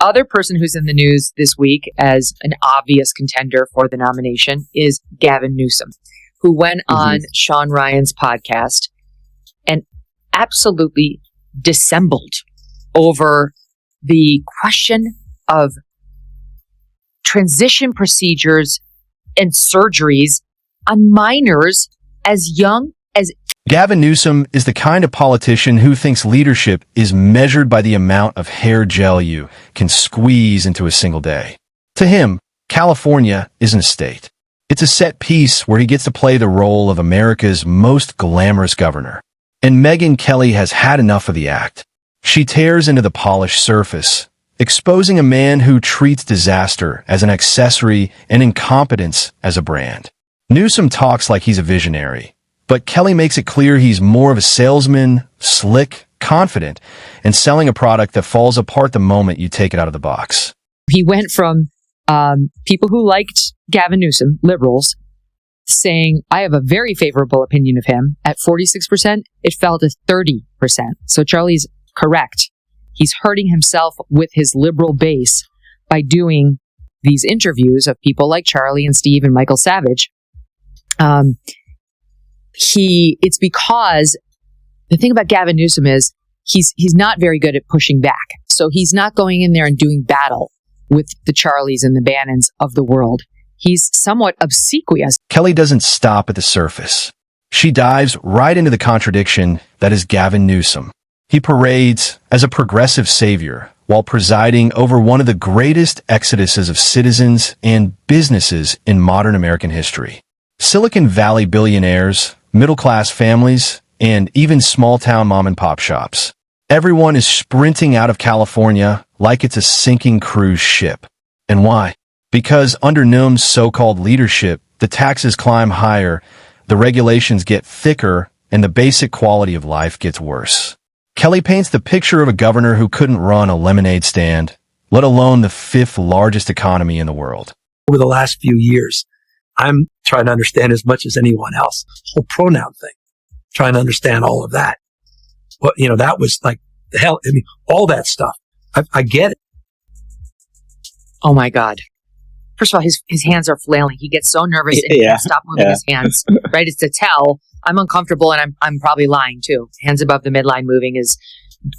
other person who's in the news this week as an obvious contender for the nomination is Gavin Newsom, who went on Sean Ryan's podcast and absolutely dissembled over the question of transition procedures and surgeries on minors as young as... Gavin Newsom is the kind of politician who thinks leadership is measured by the amount of hair gel you can squeeze into a single day. To him, California isn't a state. It's a set piece where he gets to play the role of America's most glamorous governor. And Megyn Kelly has had enough of the act. She tears into the polished surface, exposing a man who treats disaster as an accessory and incompetence as a brand. Newsom talks like he's a visionary, but Kelly makes it clear he's more of a salesman, slick, confident, and selling a product that falls apart the moment you take it out of the box. He went from people who liked Gavin Newsom, liberals, saying, I have a very favorable opinion of him. At 46%, it fell to 30%. So Charlie's correct. He's hurting himself with his liberal base by doing these interviews of people like Charlie and Steve and Michael Savage. It's because the thing about Gavin Newsom is he's not very good at pushing back. So he's not going in there and doing battle with the Charlies and the Bannons of the world. He's somewhat obsequious. Kelly doesn't stop at the surface. She dives right into the contradiction that is Gavin Newsom. He parades as a progressive savior while presiding over one of the greatest exoduses of citizens and businesses in modern American history. Silicon Valley billionaires, middle-class families, and even small-town mom-and-pop shops. Everyone is sprinting out of California like it's a sinking cruise ship. And why? Because under Newsom's so-called leadership, the taxes climb higher, the regulations get thicker, and the basic quality of life gets worse. Kelly paints the picture of a governor who couldn't run a lemonade stand, let alone the fifth largest economy in the world. Over the last few years, I'm trying to understand as much as anyone else. Whole pronoun thing. Trying to understand all of that. Well, that was like the hell. I mean, all that stuff. I get it. Oh my God. First of all, his hands are flailing. He gets so nervous and he can't stop moving his hands. Right? It's to tell I'm uncomfortable and I'm probably lying too. Hands above the midline moving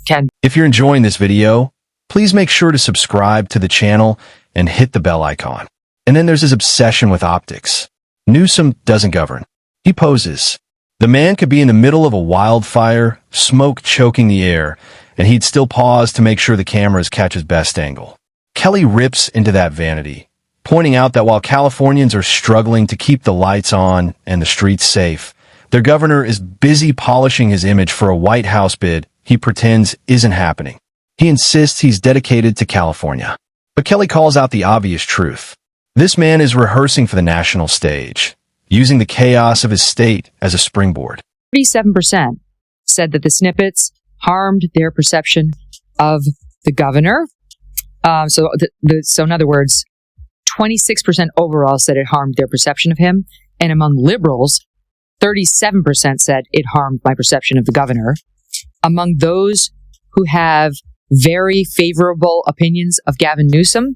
can. If you're enjoying this video, please make sure to subscribe to the channel and hit the bell icon. And then there's his obsession with optics. Newsom doesn't govern. He poses. The man could be in the middle of a wildfire, smoke choking the air, and he'd still pause to make sure the cameras catch his best angle. Kelly rips into that vanity, pointing out that while Californians are struggling to keep the lights on and the streets safe, their governor is busy polishing his image for a White House bid he pretends isn't happening. He insists he's dedicated to California. But Kelly calls out the obvious truth. This man is rehearsing for the national stage, using the chaos of his state as a springboard. 37% said that the snippets harmed their perception of the governor. So in other words, 26% overall said it harmed their perception of him. And among liberals, 37% said it harmed my perception of the governor. Among those who have very favorable opinions of Gavin Newsom,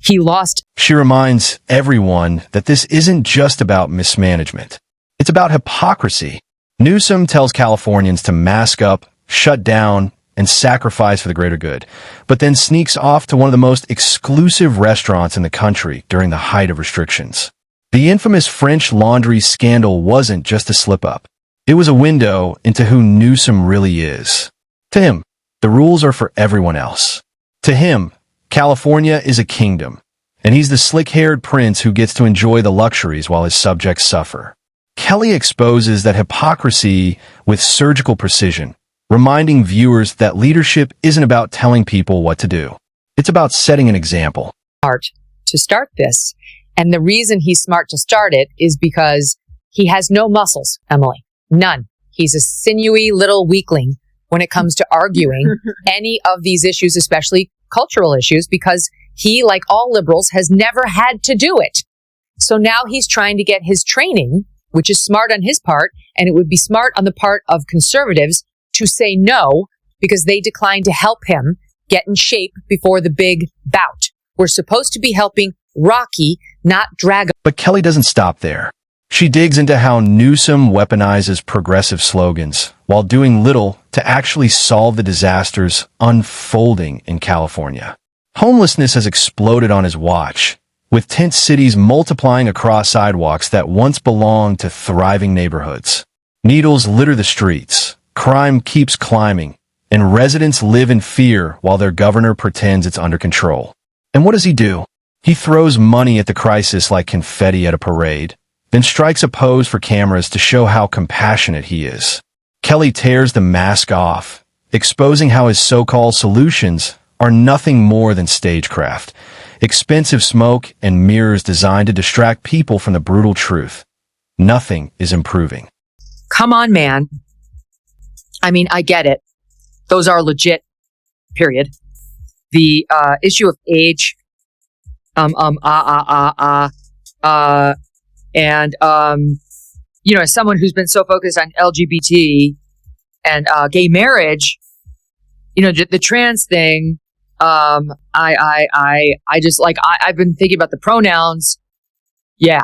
he lost. She reminds everyone that this isn't just about mismanagement. It's about hypocrisy. Newsom tells Californians to mask up, shut down, and sacrifice for the greater good, but then sneaks off to one of the most exclusive restaurants in the country during the height of restrictions. The infamous French Laundry scandal wasn't just a slip-up. It was a window into who Newsom really is. To him, the rules are for everyone else. To him, California is a kingdom, and he's the slick-haired prince who gets to enjoy the luxuries while his subjects suffer. Kelly exposes that hypocrisy with surgical precision, reminding viewers that leadership isn't about telling people what to do. It's about setting an example. Smart to start this. And the reason he's smart to start it is because he has no muscles, Emily. None. He's a sinewy little weakling when it comes to arguing any of these issues, especially cultural issues, because he, like all liberals, has never had to do it. So now he's trying to get his training, which is smart on his part, and it would be smart on the part of conservatives to say no, because they declined to help him get in shape before the big bout. We're supposed to be helping Rocky, not drag. But Kelly doesn't stop there. She digs into how Newsom weaponizes progressive slogans while doing little to actually solve the disasters unfolding in California. Homelessness has exploded on his watch, with tent cities multiplying across sidewalks that once belonged to thriving neighborhoods. Needles litter the streets, crime keeps climbing, and residents live in fear while their governor pretends it's under control. And what does he do? He throws money at the crisis like confetti at a parade, then strikes a pose for cameras to show how compassionate he is. Kelly tears the mask off, exposing how his so-called solutions are nothing more than stagecraft, expensive smoke and mirrors designed to distract people from the brutal truth. Nothing is improving. Come on, man. I mean, I get it. Those are legit, period. The issue of age, and as someone who's been so focused on LGBT and gay marriage, the trans thing, I just I've been thinking about the pronouns. Yeah,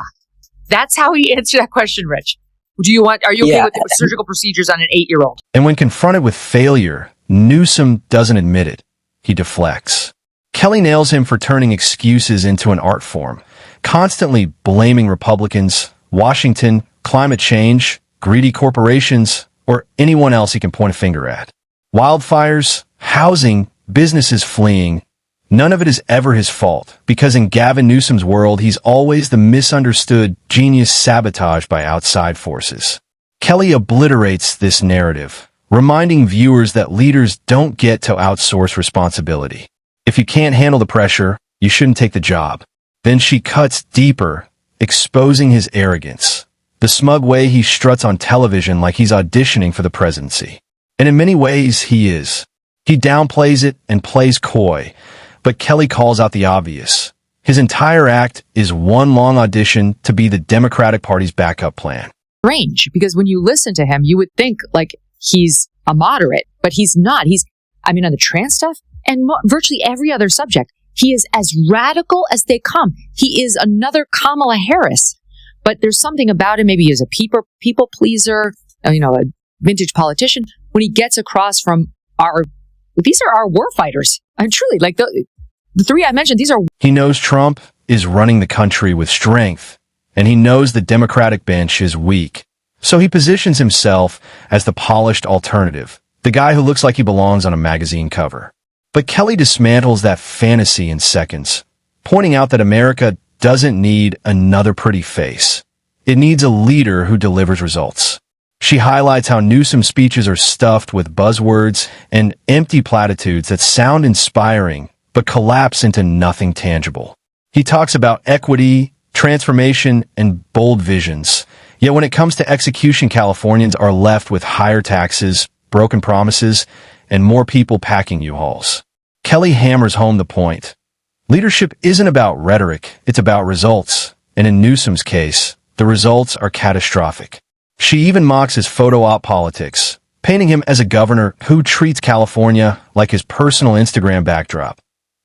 that's how he answered that question, Rich. Are you okay with surgical procedures on an 8-year-old? And when confronted with failure, Newsom doesn't admit it. He deflects. Kelly nails him for turning excuses into an art form, constantly blaming Republicans, Washington, climate change, greedy corporations, or anyone else he can point a finger at. Wildfires, housing, businesses fleeing, none of it is ever his fault, because in Gavin Newsom's world, he's always the misunderstood genius sabotaged by outside forces. Kelly obliterates this narrative, reminding viewers that leaders don't get to outsource responsibility. If you can't handle the pressure, you shouldn't take the job. Then she cuts deeper, exposing his arrogance, the smug way he struts on television like he's auditioning for the presidency. And in many ways, he is. He downplays it and plays coy, but Kelly calls out the obvious. His entire act is one long audition to be the Democratic Party's backup plan. Strange, because when you listen to him, you would think he's a moderate, but he's not. On the trans stuff and virtually every other subject, he is as radical as they come. He is another Kamala Harris, but there's something about him. Maybe he's a people pleaser, a vintage politician. When he gets across from these are our war fighters. And truly, the three I mentioned, these are. He knows Trump is running the country with strength, and he knows the Democratic bench is weak. So he positions himself as the polished alternative, the guy who looks like he belongs on a magazine cover. But Kelly dismantles that fantasy in seconds, pointing out that America doesn't need another pretty face. It needs a leader who delivers results. She highlights how Newsom's speeches are stuffed with buzzwords and empty platitudes that sound inspiring, but collapse into nothing tangible. He talks about equity, transformation, and bold visions. Yet when it comes to execution, Californians are left with higher taxes, broken promises, and more people packing U-Hauls. Kelly hammers home the point. Leadership isn't about rhetoric, it's about results. And in Newsom's case, the results are catastrophic. She even mocks his photo op politics, painting him as a governor who treats California like his personal Instagram backdrop.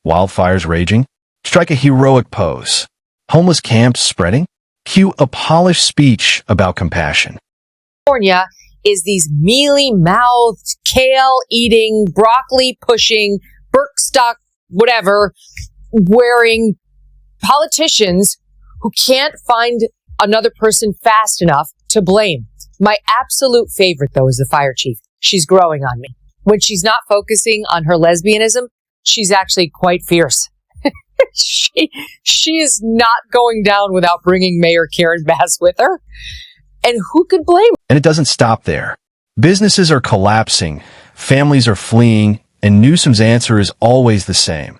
Wildfires raging? Strike a heroic pose. Homeless camps spreading? Cue a polished speech about compassion. California is these mealy-mouthed, kale-eating, broccoli-pushing, Birkstock, whatever, wearing politicians who can't find another person fast enough to blame. My absolute favorite, though, is the fire chief. She's growing on me. When she's not focusing on her lesbianism, she's actually quite fierce. She is not going down without bringing Mayor Karen Bass with her. And who could blame her? And it doesn't stop there. Businesses are collapsing, families are fleeing, and Newsom's answer is always the same.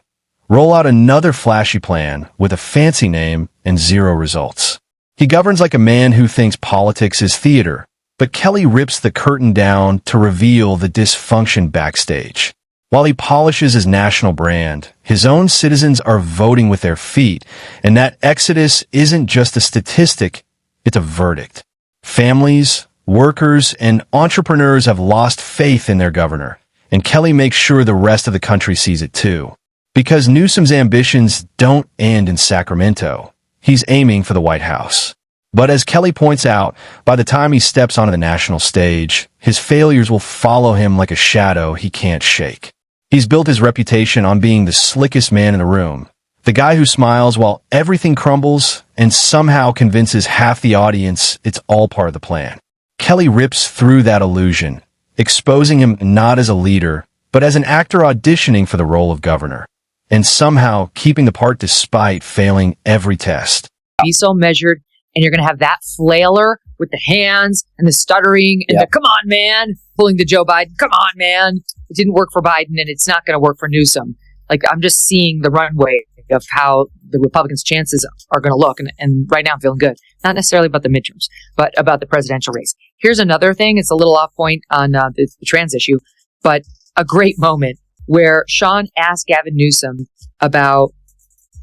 Roll out another flashy plan with a fancy name and zero results. He governs like a man who thinks politics is theater, but Kelly rips the curtain down to reveal the dysfunction backstage. While he polishes his national brand, his own citizens are voting with their feet, and that exodus isn't just a statistic, it's a verdict. Families, workers, and entrepreneurs have lost faith in their governor, And Kelly makes sure the rest of the country sees it too. Because Newsom's ambitions don't end in Sacramento. He's aiming for the White House. But as Kelly points out, by the time he steps onto the national stage, his failures will follow him like a shadow he can't shake. He's built his reputation on being the slickest man in the room, the guy who smiles while everything crumbles and somehow convinces half the audience it's all part of the plan. Kelly rips through that illusion, exposing him not as a leader, but as an actor auditioning for the role of governor, and somehow keeping the part despite failing every test. Be so measured, and you're going to have that flailer with the hands and the stuttering and the come on, man, pulling the Joe Biden, come on, man. It didn't work for Biden, and it's not going to work for Newsom. Like, I'm just seeing the runway of how the Republicans' chances are going to look. And right now I'm feeling good. Not necessarily about the midterms, but about the presidential race. Here's another thing. It's a little off point on the trans issue, but a great moment where Sean asked Gavin Newsom about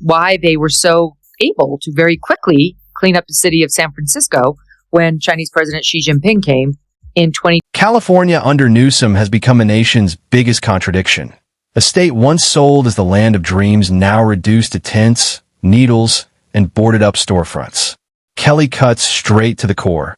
why they were so able to very quickly clean up the city of San Francisco when Chinese President Xi Jinping came in 20. California under Newsom has become the nation's biggest contradiction. A state once sold as the land of dreams now reduced to tents, needles, and boarded-up storefronts. Kelly cuts straight to the core.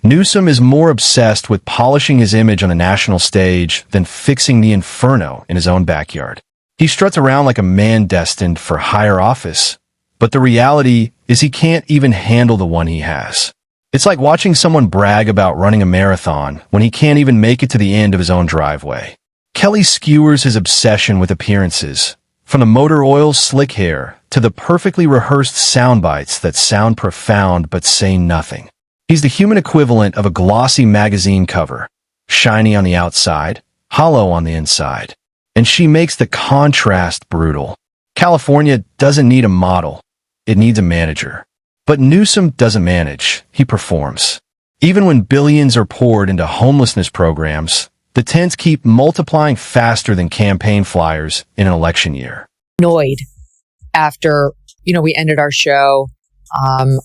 Newsom is more obsessed with polishing his image on the national stage than fixing the inferno in his own backyard. He struts around like a man destined for higher office, but the reality is he can't even handle the one he has. It's like watching someone brag about running a marathon when he can't even make it to the end of his own driveway. Kelly skewers his obsession with appearances, from the motor oil slick hair to the perfectly rehearsed sound bites that sound profound but say nothing. He's the human equivalent of a glossy magazine cover, shiny on the outside, hollow on the inside. And she makes the contrast brutal. California doesn't need a model. It needs a manager. But Newsom doesn't manage. He performs. Even when billions are poured into homelessness programs, the tents keep multiplying faster than campaign flyers in an election year. Annoyed after, we ended our show on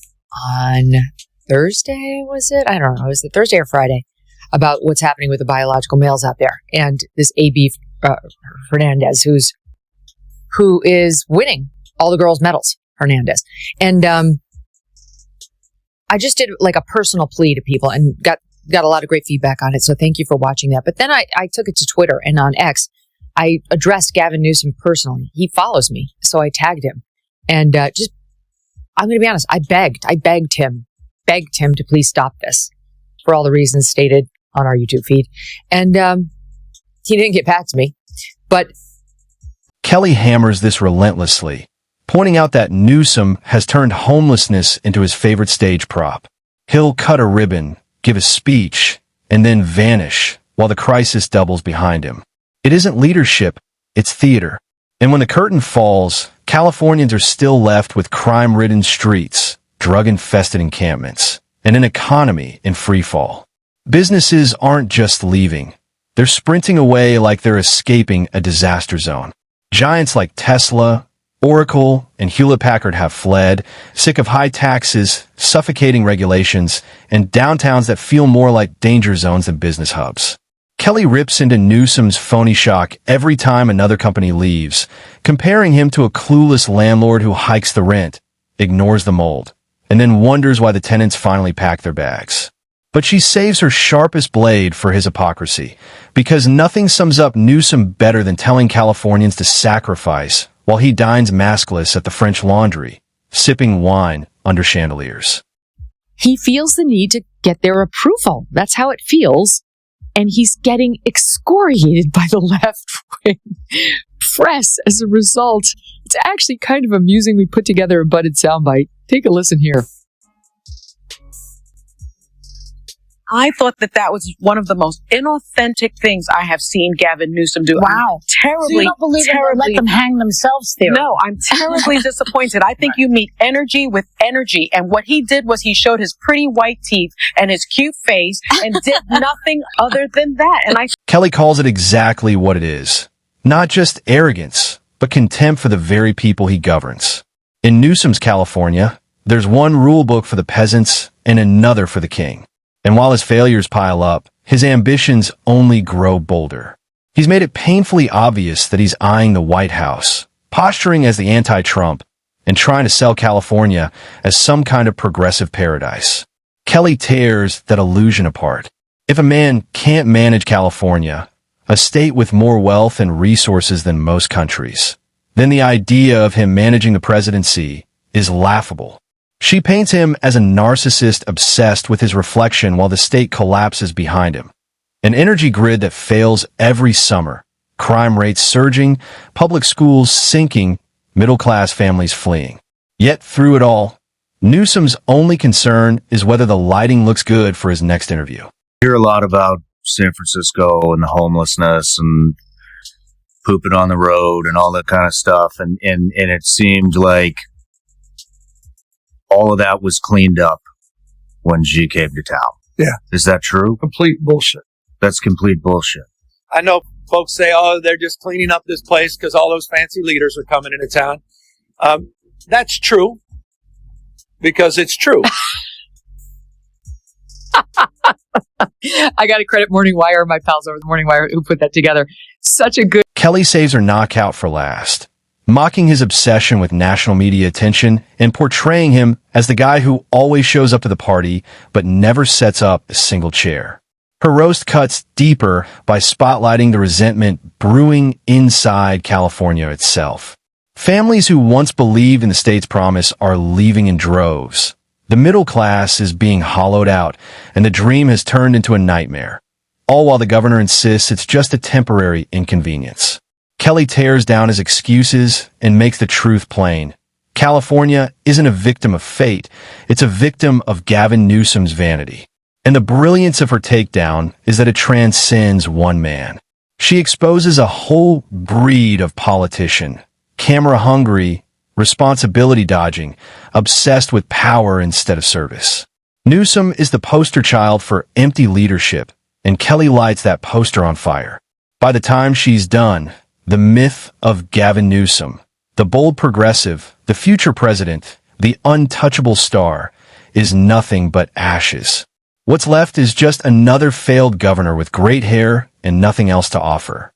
Thursday, was it? I don't know. Was it Thursday or Friday? About what's happening with the biological males out there. And this A.B. Hernandez, who is winning all the girls' medals, Hernandez. And I just did like a personal plea to people and got a lot of great feedback on it. So thank you for watching that. But then I took it to Twitter, and on X, I addressed Gavin Newsom personally. He follows me. So I tagged him. And I'm going to be honest, I begged him to please stop this for all the reasons stated on our YouTube feed. And he didn't get back to me. But Kelly hammers this relentlessly, pointing out that Newsom has turned homelessness into his favorite stage prop. He'll cut a ribbon, give a speech, and then vanish while the crisis doubles behind him. It isn't leadership, it's theater. And when the curtain falls, Californians are still left with crime-ridden streets, drug-infested encampments, and an economy in freefall. Businesses aren't just leaving. They're sprinting away like they're escaping a disaster zone. Giants like Tesla, Oracle, and Hewlett-Packard have fled, sick of high taxes, suffocating regulations, and downtowns that feel more like danger zones than business hubs. Kelly rips into Newsom's phony shock every time another company leaves, comparing him to a clueless landlord who hikes the rent, ignores the mold, and then wonders why the tenants finally pack their bags. But she saves her sharpest blade for his hypocrisy, because nothing sums up Newsom better than telling Californians to sacrifice while he dines maskless at the French Laundry, sipping wine under chandeliers. he feels the need to get their approval. That's how it feels. And he's getting excoriated by the left-wing press as a result. It's actually kind of amusing. We put together a budded soundbite. Take a listen here. I thought that was one of the most inauthentic things I have seen Gavin Newsom do. Wow. Terribly, so you don't believe let them hang themselves there? No, I'm terribly disappointed. I think you meet energy with energy. And what he did was he showed his pretty white teeth and his cute face and did nothing other than that. And Kelly calls it exactly what it is. Not just arrogance, but contempt for the very people he governs. In Newsom's California, there's one rule book for the peasants and another for the king. And while his failures pile up, his ambitions only grow bolder. He's made it painfully obvious that he's eyeing the White House, posturing as the anti-Trump, and trying to sell California as some kind of progressive paradise. Kelly tears that illusion apart. If a man can't manage California, a state with more wealth and resources than most countries, then the idea of him managing the presidency is laughable. She paints him as a narcissist obsessed with his reflection while the state collapses behind him. An energy grid that fails every summer, crime rates surging, public schools sinking, middle-class families fleeing. Yet through it all, Newsom's only concern is whether the lighting looks good for his next interview. I hear a lot about San Francisco and the homelessness and pooping on the road and all that kind of stuff. And it seemed like all of that was cleaned up when Xi came to town. Yeah. Is that true? Complete bullshit. That's complete bullshit. I know folks say, oh, they're just cleaning up this place because all those fancy leaders are coming into town. That's true because it's true. I got to credit Morning Wire, my pals over the Morning Wire who put that together. Such a good. Kelly saves her knockout for last, mocking his obsession with national media attention and portraying him as the guy who always shows up to the party but never sets up a single chair. Her roast cuts deeper by spotlighting the resentment brewing inside California itself. Families who once believed in the state's promise are leaving in droves. The middle class is being hollowed out, and the dream has turned into a nightmare, all while the governor insists it's just a temporary inconvenience. Kelly tears down his excuses and makes the truth plain. California isn't a victim of fate, it's a victim of Gavin Newsom's vanity. And the brilliance of her takedown is that it transcends one man. She exposes a whole breed of politician, camera-hungry, responsibility-dodging, obsessed with power instead of service. Newsom is the poster child for empty leadership, and Kelly lights that poster on fire. By the time she's done, the myth of Gavin Newsom, the bold progressive, the future president, the untouchable star, is nothing but ashes. What's left is just another failed governor with great hair and nothing else to offer.